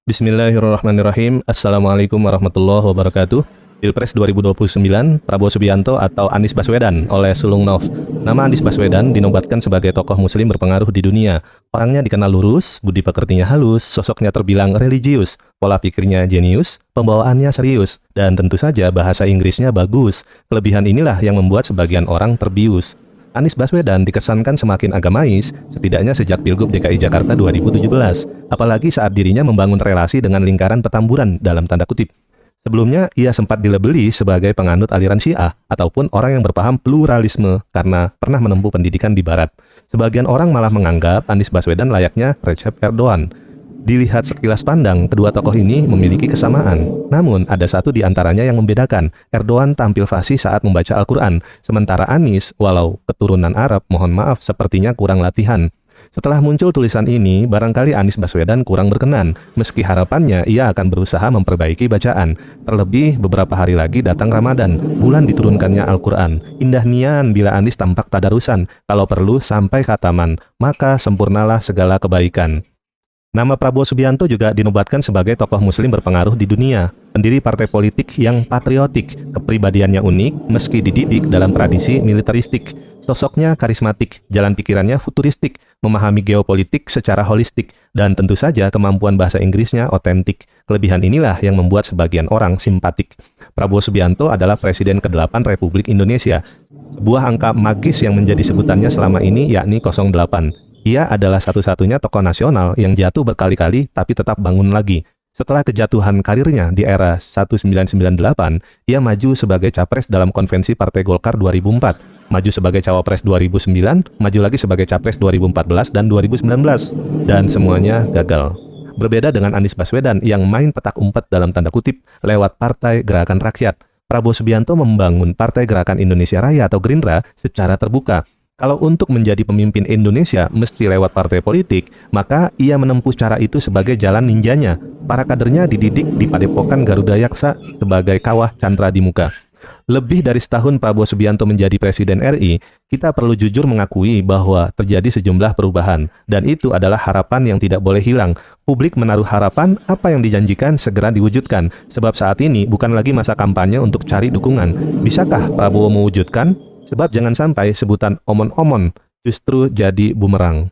Bismillahirrahmanirrahim. Assalamualaikum warahmatullahi wabarakatuh. Pilpres 2029, Prabowo Subianto atau Anies Baswedan oleh Sulung Nov. Nama Anies Baswedan dinobatkan sebagai tokoh muslim berpengaruh di dunia. Orangnya dikenal lurus, budi pekertinya halus, sosoknya terbilang religius, pola pikirnya jenius, pembawaannya serius, dan tentu saja bahasa Inggrisnya bagus. Kelebihan inilah yang membuat sebagian orang terbius. Anies Baswedan dikesankan semakin agamais, setidaknya sejak Pilgub DKI Jakarta 2017, apalagi saat dirinya membangun relasi dengan lingkaran petamburan dalam tanda kutip. Sebelumnya, ia sempat dilabeli sebagai penganut aliran Syiah ataupun orang yang berpaham pluralisme karena pernah menempuh pendidikan di Barat. Sebagian orang malah menganggap Anies Baswedan layaknya Recep Erdogan. Dilihat sekilas pandang, kedua tokoh ini memiliki kesamaan. Namun, ada satu di antaranya yang membedakan. Erdogan tampil fasih saat membaca Al-Quran, sementara Anies, walau keturunan Arab, mohon maaf, sepertinya kurang latihan. Setelah muncul tulisan ini, barangkali Anies Baswedan kurang berkenan, meski harapannya ia akan berusaha memperbaiki bacaan. Terlebih, beberapa hari lagi datang Ramadan, bulan diturunkannya Al-Quran. Indah nian bila Anies tampak tadarusan, kalau perlu sampai khataman, maka sempurnalah segala kebaikan. Nama Prabowo Subianto juga dinobatkan sebagai tokoh muslim berpengaruh di dunia. Pendiri partai politik yang patriotik, kepribadiannya unik meski dididik dalam tradisi militeristik. Sosoknya karismatik, jalan pikirannya futuristik, memahami geopolitik secara holistik, dan tentu saja kemampuan bahasa Inggrisnya otentik. Kelebihan inilah yang membuat sebagian orang simpatik. Prabowo Subianto adalah Presiden ke-8 Republik Indonesia. Sebuah angka magis yang menjadi sebutannya selama ini yakni 08. Ia adalah satu-satunya tokoh nasional yang jatuh berkali-kali tapi tetap bangun lagi. Setelah kejatuhan karirnya di era 1998, ia maju sebagai capres dalam konvensi Partai Golkar 2004, maju sebagai cawapres 2009, maju lagi sebagai capres 2014 dan 2019, dan semuanya gagal. Berbeda dengan Anies Baswedan yang main petak umpet dalam tanda kutip lewat Partai Gerakan Rakyat, Prabowo Subianto membangun Partai Gerakan Indonesia Raya atau Gerindra secara terbuka. Kalau untuk menjadi pemimpin Indonesia mesti lewat partai politik, maka ia menempuh cara itu sebagai jalan ninjanya. Para kadernya dididik di Padepokan Garuda Yaksa sebagai kawah Chandra di muka. Lebih dari setahun Prabowo Subianto menjadi Presiden RI, kita perlu jujur mengakui bahwa terjadi sejumlah perubahan. Dan itu adalah harapan yang tidak boleh hilang. Publik menaruh harapan apa yang dijanjikan segera diwujudkan. Sebab saat ini bukan lagi masa kampanye untuk cari dukungan. Bisakah Prabowo mewujudkan? Sebab jangan sampai sebutan omon-omon justru jadi bumerang.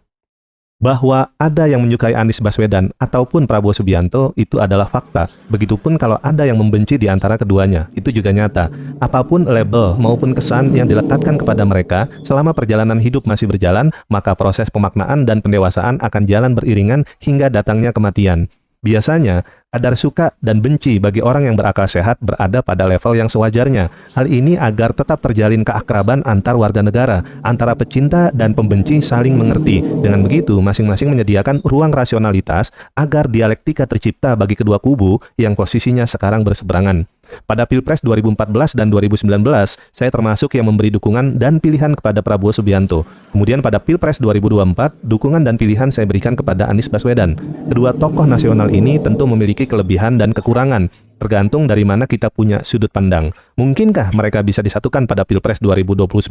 Bahwa ada yang menyukai Anies Baswedan ataupun Prabowo Subianto itu adalah fakta. Begitupun kalau ada yang membenci di antara keduanya, itu juga nyata. Apapun label maupun kesan yang dilekatkan kepada mereka, selama perjalanan hidup masih berjalan, maka proses pemaknaan dan pendewasaan akan jalan beriringan hingga datangnya kematian. Biasanya, kadar suka dan benci bagi orang yang berakal sehat berada pada level yang sewajarnya. Hal ini agar tetap terjalin keakraban antar warga negara, antara pecinta dan pembenci saling mengerti. Dengan begitu, masing-masing menyediakan ruang rasionalitas agar dialektika tercipta bagi kedua kubu yang posisinya sekarang berseberangan. Pada Pilpres 2014 dan 2019, saya termasuk yang memberi dukungan dan pilihan kepada Prabowo Subianto. Kemudian pada Pilpres 2024, dukungan dan pilihan saya berikan kepada Anies Baswedan. Kedua tokoh nasional ini tentu memiliki kelebihan dan kekurangan, tergantung dari mana kita punya sudut pandang. Mungkinkah mereka bisa disatukan pada Pilpres 2029?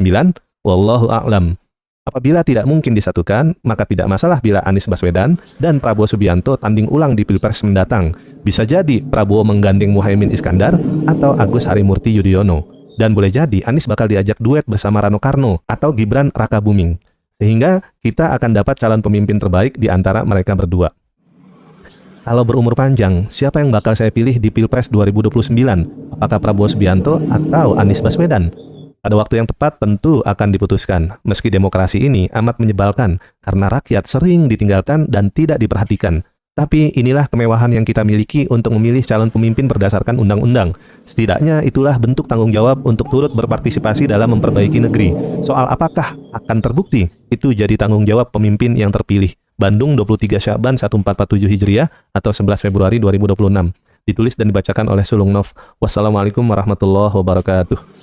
Wallahu a'lam. Apabila tidak mungkin disatukan, maka tidak masalah bila Anies Baswedan dan Prabowo Subianto tanding ulang di Pilpres mendatang. Bisa jadi Prabowo menggandeng Muhaimin Iskandar atau Agus Harimurti Yudhoyono. Dan boleh jadi Anies bakal diajak duet bersama Rano Karno atau Gibran Rakabuming. Sehingga kita akan dapat calon pemimpin terbaik di antara mereka berdua. Kalau berumur panjang, siapa yang bakal saya pilih di Pilpres 2029? Apakah Prabowo Subianto atau Anies Baswedan? Pada waktu yang tepat tentu akan diputuskan, meski demokrasi ini amat menyebalkan karena rakyat sering ditinggalkan dan tidak diperhatikan. Tapi inilah kemewahan yang kita miliki untuk memilih calon pemimpin berdasarkan undang-undang. Setidaknya itulah bentuk tanggung jawab untuk turut berpartisipasi dalam memperbaiki negeri. Soal apakah akan terbukti, itu jadi tanggung jawab pemimpin yang terpilih. Bandung 23 Sya'ban 1447 Hijriah atau 11 Februari 2026. Ditulis dan dibacakan oleh Sulung Nov. Wassalamualaikum warahmatullahi wabarakatuh.